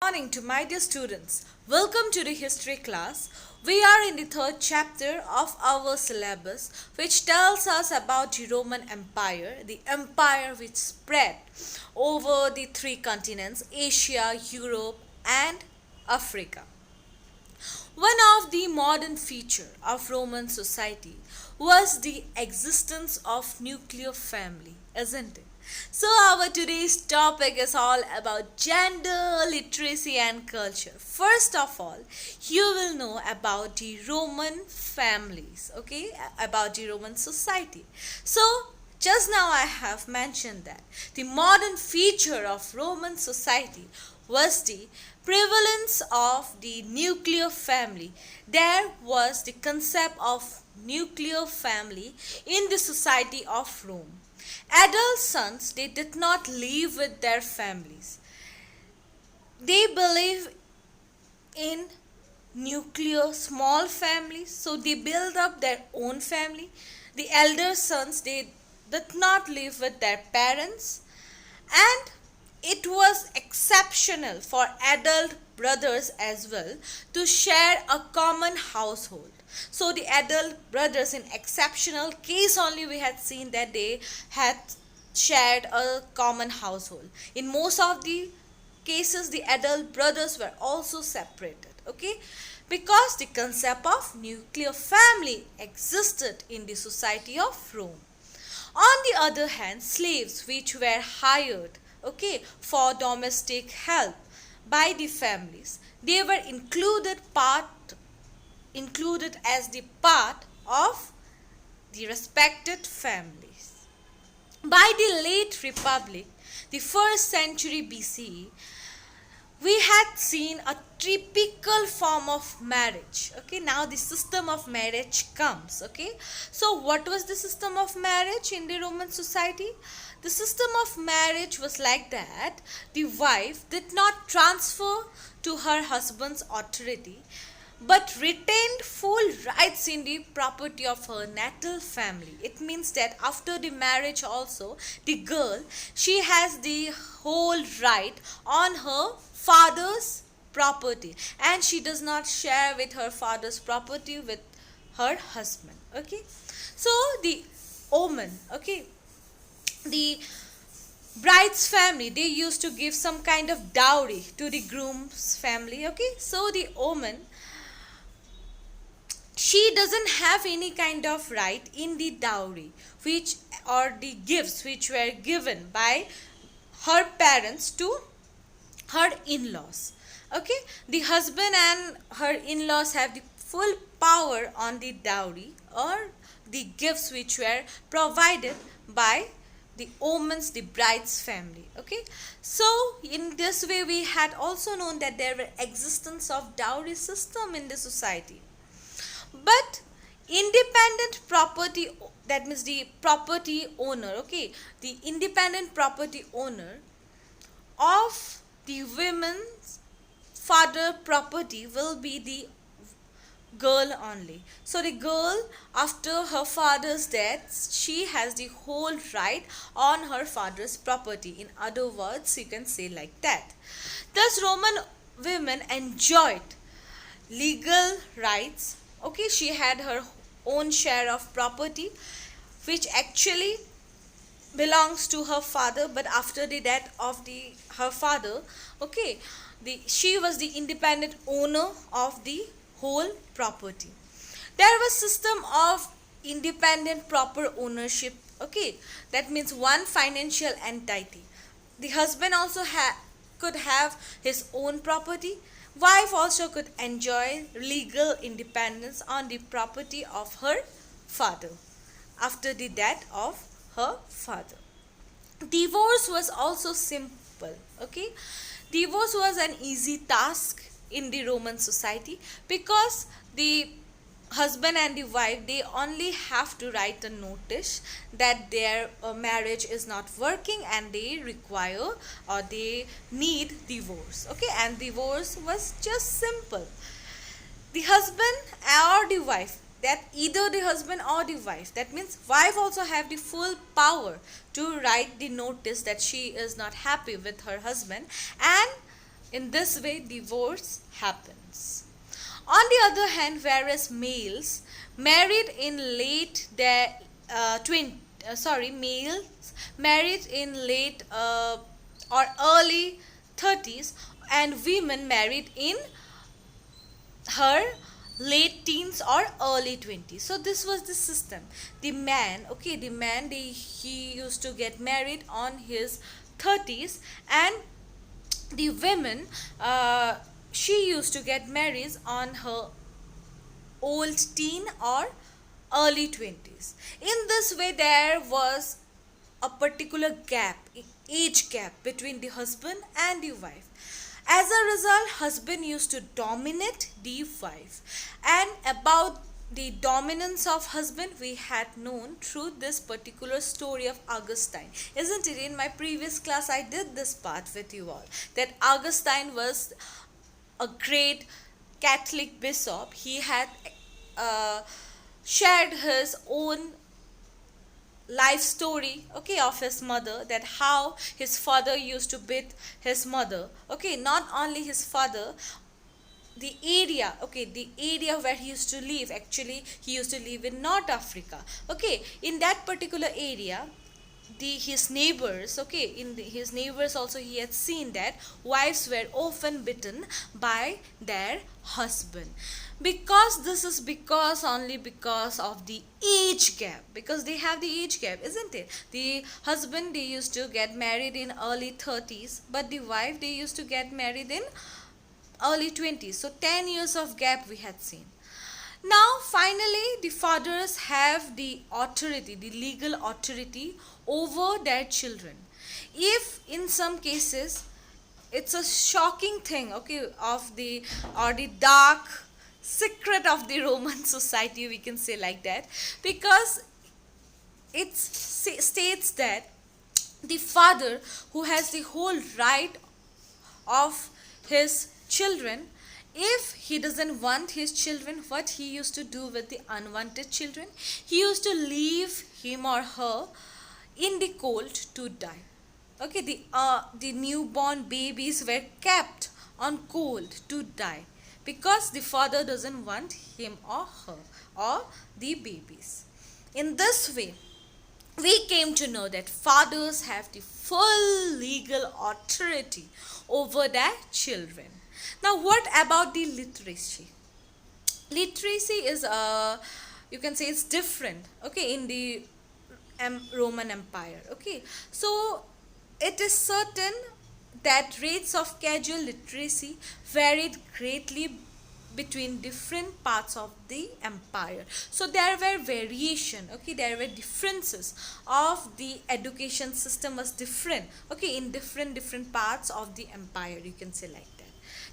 Morning to my dear students. Welcome to the history class. We are in the third chapter of our syllabus, which tells us about the Roman Empire, the empire which spread over the three continents Asia, Europe, and Africa. One of the modern features of Roman society was the existence of nuclear family, isn't it? So our today's topic is all about gender, literacy and culture. First of all, you will know about the Roman families, okay? About the Roman society. So just now I have mentioned that the modern feature of Roman society was the prevalence of the nuclear family. There was the concept of nuclear family in the society of Rome. Adult sons, they did not live with their families. They believe in nuclear small families, so they build up their own family. The elder sons, they did not live with their parents, and it was exceptional for adult brothers as well to share a common household. So the adult brothers, in exceptional case only, we had seen that they had shared a common household. In most of the cases, the adult brothers were also separated, okay, because the concept of nuclear family existed in the society of Rome. On the other hand, slaves which were hired, okay, for domestic help by the families, they were included as the part of the respected families. By the late Republic, the first century BCE, we had seen a typical form of marriage. Okay, now the system of marriage comes. Okay, so what was the system of marriage in the Roman society? The system of marriage was like that the wife did not transfer to her husband's authority but retained full rights in the property of her natal family. It means that after the marriage also, the girl, she has the whole right on her father's property, and she does not share with her father's property with her husband. Okay, so the omen, okay, the bride's family, they used to give some kind of dowry to the groom's family. Okay, so the omen, she doesn't have any kind of right in the dowry which or the gifts which were given by her parents to her in-laws. Okay, the husband and her in-laws have the full power on the dowry or the gifts which were provided by the omens, the bride's family. Okay, so in this way we had also known that there were existence of dowry system in the society. But independent property, that means the property owner, okay, the independent property owner of the women's father property will be the girl only. So the girl, after her father's death, she has the whole right on her father's property. In other words, you can say like that. Thus Roman women enjoyed legal rights. Okay, she had her own share of property which actually belongs to her father, but after the death of her father, okay, she was the independent owner of the whole property. There was system of independent proper ownership. Okay, that means one financial entity. The husband also could have his own property. Wife also could enjoy legal independence on the property of her father after the death of her father. Divorce was also simple. Okay, divorce was an easy task in the Roman society because the husband and the wife, they only have to write a notice that their marriage is not working and they require or they need divorce. Okay, and divorce was just simple. The husband or the wife, that either the husband or the wife, that means wife also have the full power to write the notice that she is not happy with her husband, and In this way, divorce happens. On the other hand, whereas males married in late their males married in late or early 30s, and women married in her late teens or early 20s. So this was the system. The man, okay, he used to get married on his 30s, and the women, she used to get married on her old teen or early 20s. In this way, there was a particular gap, age gap between the husband and the wife. As a result, husband used to dominate the wife. And about the dominance of husband, we had known through this particular story of Augustine. Isn't it? In my previous class, I did this part with you all, that Augustine was a great Catholic bishop. He had shared his own life story, okay, of his mother, that how his father used to beat his mother. Okay, not only his father, the area, okay, the area where he used to live, actually he used to live in North Africa. Okay, in that particular area, his neighbors, okay, his neighbors also, he had seen that wives were often beaten by their husband. Because this is only because of the age gap, because they have the age gap, isn't it? The husband, they used to get married in early 30s, but the wife, they used to get married in early 20s. So 10 years of gap we had seen. Now finally, the fathers have the authority, the legal authority over their children. If in some cases it's a shocking thing, okay, of the dark secret of the Roman society, we can say like that, because it states that the father, who has the whole right of his children, if he doesn't want his children, what he used to do with the unwanted children? He used to leave him or her in the cold to die. Okay, the newborn babies were kept on cold to die, because the father doesn't want him or her or the babies. In this way, we came to know that fathers have the full legal authority over their children. Now, what about the literacy? Literacy is, you can say, it's different, okay, in the Roman Empire. Okay, so it is certain that rates of casual literacy varied greatly between different parts of the empire. So there were variation, okay, there were differences of the education system was different, okay, in different parts of the empire, you can say like that.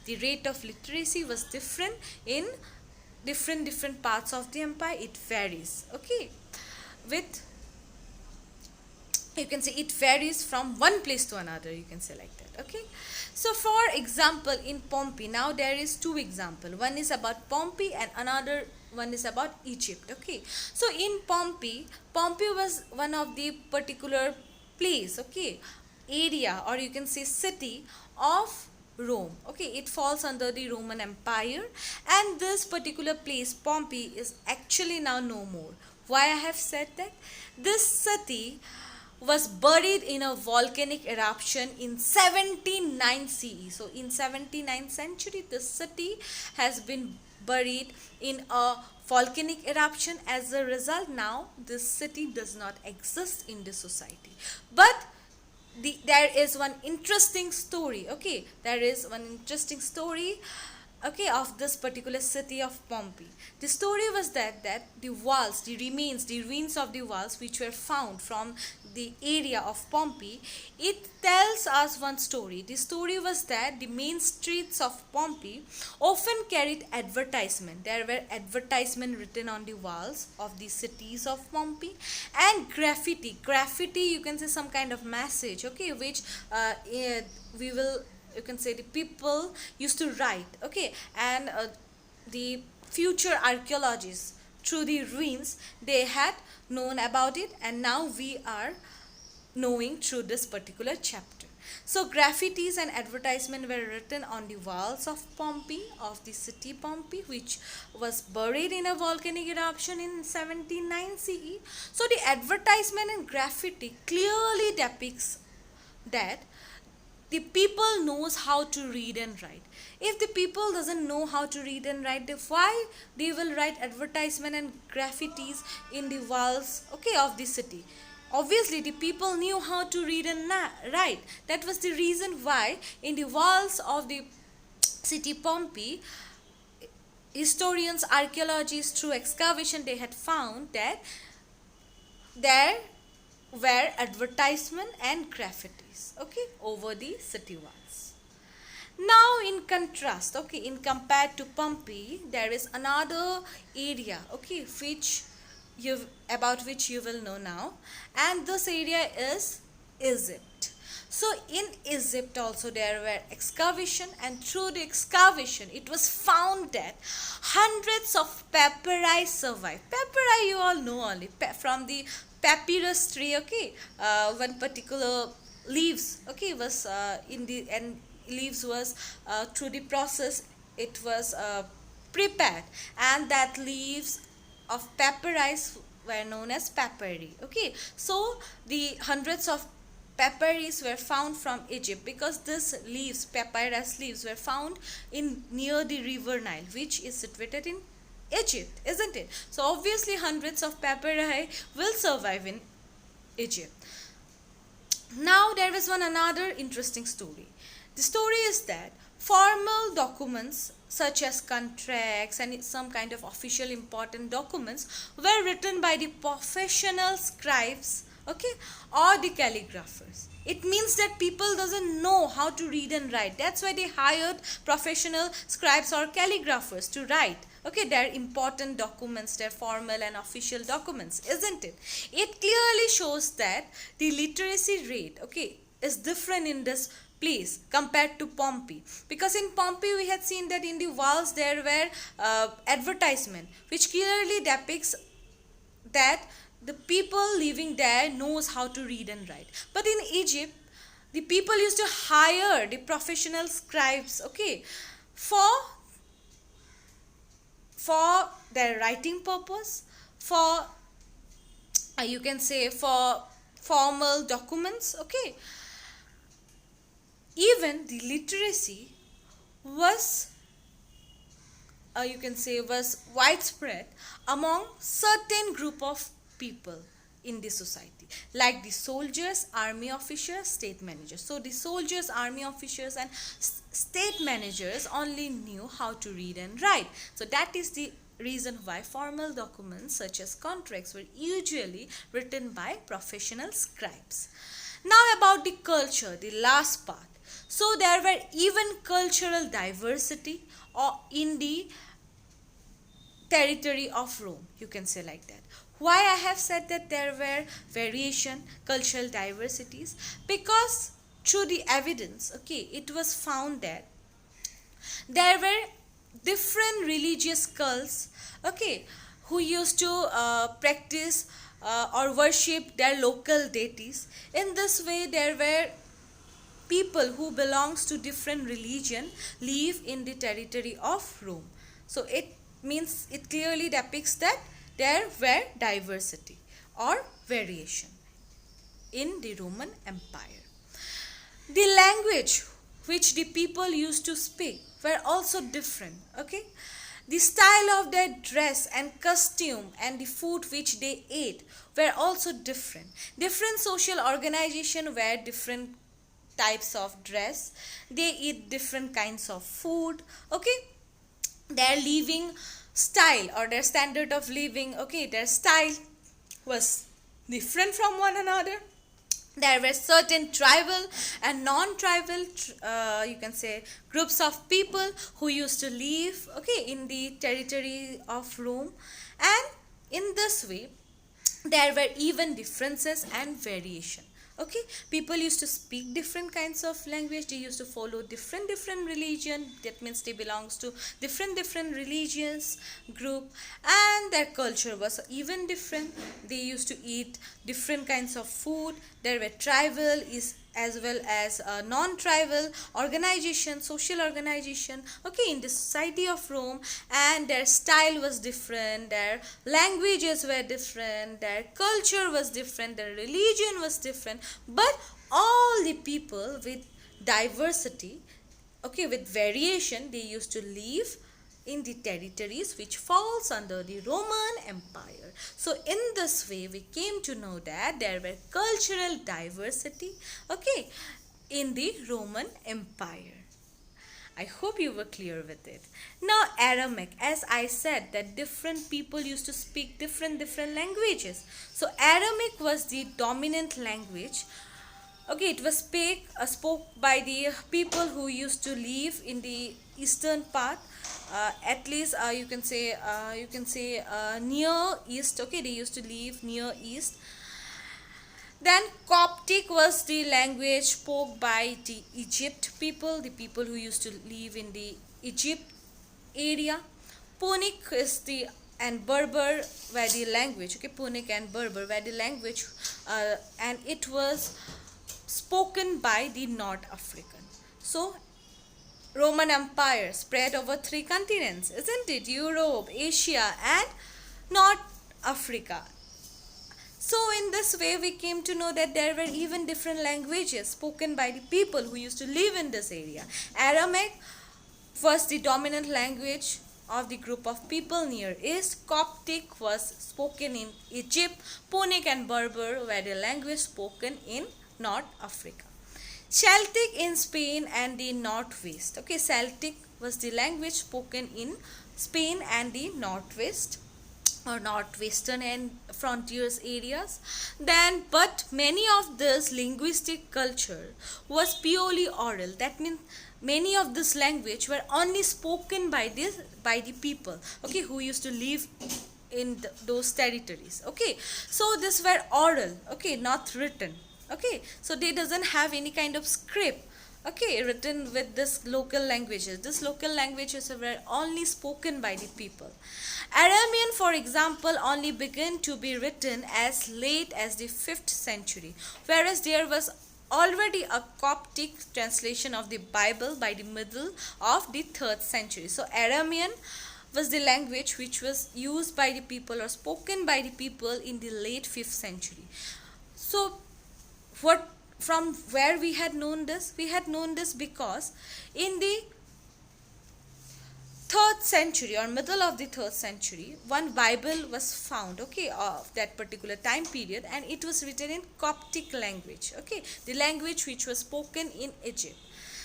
The rate of literacy was different in different parts of the empire. It varies, okay, with, you can say, it varies from one place to another, you can say like that. Okay, so for example, in Pompeii, now there is two example. One is about Pompeii and another one is about Egypt. Okay, so in Pompeii was one of the particular place, okay, area, or you can say city of Rome. Okay, it falls under the Roman Empire, and this particular place, Pompeii, is actually now no more. Why I have said that? This city was buried in a volcanic eruption in 79 CE. So in 79th century, the city has been buried in a volcanic eruption. As a result, now this city does not exist in this society. But there is one interesting story, okay, there is one interesting story, okay, of this particular city of Pompeii. The story was that the walls, the ruins of the walls which were found from the area of Pompeii, it tells us one story. The story was that the main streets of Pompeii often carried advertisement. There were advertisement written on the walls of the cities of Pompeii, and graffiti, you can say, some kind of message, okay, which we will, you can say, the people used to write, okay, and the future archaeologists, through the ruins, they had known about it, and now we are knowing through this particular chapter. So graffitis and advertisement were written on the walls of Pompeii, of the city Pompeii, which was buried in a volcanic eruption in 79 CE. So the advertisement and graffiti clearly depicts that the people knows how to read and write. If the people doesn't know how to read and write, then why they will write advertisement and graffitis in the walls, okay, of the city? Obviously the people knew how to read and write. That was the reason why in the walls of the city Pompeii, historians, archaeologists, through excavation, they had found that there were advertisement and graffitis, okay, over the city walls. Now in contrast, okay, in compared to Pompeii, there is another area, okay, about which you will know now, and this area is Egypt. So in Egypt also there were excavation, and through the excavation it was found that hundreds of papyri survive. Papyri you all know only from the papyrus tree, okay, one particular leaves, okay, was in the and leaves was through the process it was prepared, and that leaves of papyri were known as papyri, okay. So the hundreds of papyrus were found from Egypt, because these leaves, papyrus leaves, were found in near the river Nile, which is situated in Egypt, isn't it? So obviously hundreds of papyri will survive in Egypt. Now there is one another interesting story. The story is that formal documents such as contracts and some kind of official important documents were written by the professional scribes, okay, or the calligraphers. It means that people doesn't know how to read and write. That's why they hired professional scribes or calligraphers to write, okay, their important documents, their formal and official documents, isn't it? It clearly shows that the literacy rate, okay, is different in this place compared to Pompeii, because in Pompeii we had seen that in the walls there were advertisement which clearly depicts that the people living there knows how to read and write. But in Egypt the people used to hire the professional scribes, okay, for their writing purpose, for you can say for formal documents, okay. Even the literacy was you can say was widespread among certain group of people in the society, like the soldiers, army officers, state managers. So the soldiers, army officers and state managers only knew how to read and write. So that is the reason why formal documents such as contracts were usually written by professional scribes. Now about the culture, the last part. So there were even cultural diversity in the territory of Rome, you can say like that. Why I have said that there were variation, cultural diversities? Because through the evidence, okay, it was found that there were different religious cults, okay, who used to practice or worship their local deities. In this way, there were people who belongs to different religion live in the territory of Rome. So it means it clearly depicts that there were diversity or variation in the Roman Empire. The language which the people used to speak were also different, okay. The style of their dress and costume and the food which they ate were also different. Different social organization wear different types of dress, they eat different kinds of food, okay. Their living style or their standard of living, okay, their style was different from one another. There were certain tribal and non-tribal you can say groups of people who used to live, okay, in the territory of Rome, and in this way there were even differences and variation, okay. People used to speak different kinds of language, they used to follow different religion, that means they belongs to different religions group, and their culture was even different. They used to eat different kinds of food. There were tribal as well as non-tribal organization, social organization, okay, in the society of Rome. And their style was different, their languages were different, their culture was different, their religion was different, but all the people with diversity, okay, with variation, they used to live in the territories which falls under the Roman Empire. So in this way we came to know that there were cultural diversity, okay, in the Roman Empire. I hope you were clear with it. Now Aramaic, as I said that different people used to speak different languages. So Aramaic was the dominant language. Okay, it was spoke by the people who used to live in the eastern part, at least you can say near east. Okay, they used to live near east. Then Coptic was the language spoke by the Egypt people, the people who used to live in the Egypt area. Punic is the and Berber were the language. Okay, Punic and Berber were the language, and it was spoken by the North African. So Roman Empire spread over 3 continents, isn't it? Europe, Asia, and North Africa. So in this way we came to know that there were even different languages spoken by the people who used to live in this area. Aramaic was the dominant language of the group of people near east. Coptic was spoken in Egypt. Punic and Berber were the language spoken in North Africa. Celtic in Spain and the northwest. Okay, Celtic was the language spoken in Spain and the northwest or northwestern and frontiers areas. Then but many of this linguistic culture was purely oral. That means many of this language were only spoken by the people, okay, who used to live in those territories. Okay, so this were oral, okay, not written. Okay, so they doesn't have any kind of script, okay, written with this local languages. This local languages were only spoken by the people. Aramean, for example, only began to be written as late as the 5th century, whereas there was already a Coptic translation of the Bible by the middle of the 3rd century. So Aramean was the language which was used by the people or spoken by the people in the late 5th century. So what, from where we had known this? We had known this because in the 3rd century or middle of the 3rd century, one Bible was found, okay, of that particular time period, and it was written in Coptic language, okay, the language which was spoken in Egypt.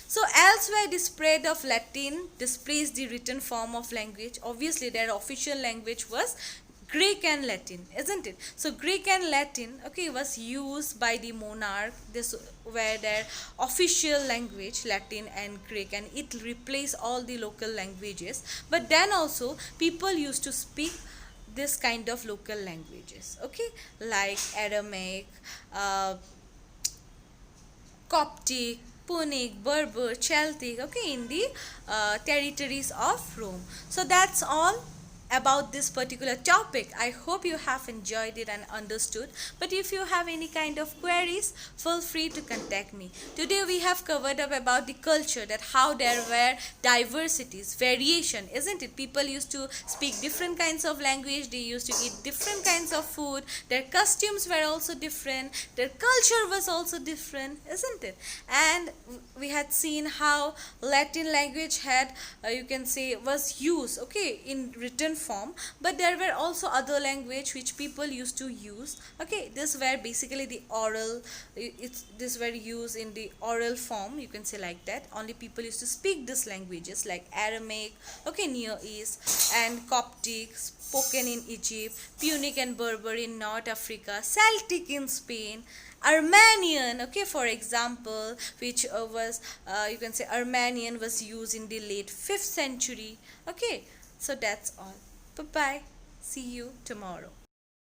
So elsewhere the spread of Latin displaced the written form of language. Obviously their official language was Greek and Latin, isn't it? So Greek and Latin, okay, was used by the monarch. This were their official language, Latin and Greek, and it replaced all the local languages. But then also people used to speak this kind of local languages, okay, like Aramaic, Coptic, Punic, Berber, Celtic, okay, in the territories of Rome. So that's all about this particular topic. I hope you have enjoyed it and understood. But if you have any kind of queries, feel free to contact me. Today we have covered up about the culture, that how there were diversities, variation, isn't it? People used to speak different kinds of language, they used to eat different kinds of food, their costumes were also different, their culture was also different, isn't it? And we had seen how Latin language had, you can say, was used, okay, in written form, but there were also other language which people used to use, okay, this were basically the oral, this were used in the oral form, you can say like that. Only people used to speak these languages like Aramaic, okay, Near East, and Coptic spoken in Egypt, Punic and Berber in North Africa, Celtic in Spain, Armenian, okay, for example, which was, you can say Armenian was used in the late 5th century, okay. So that's all. Bye-bye. See you tomorrow.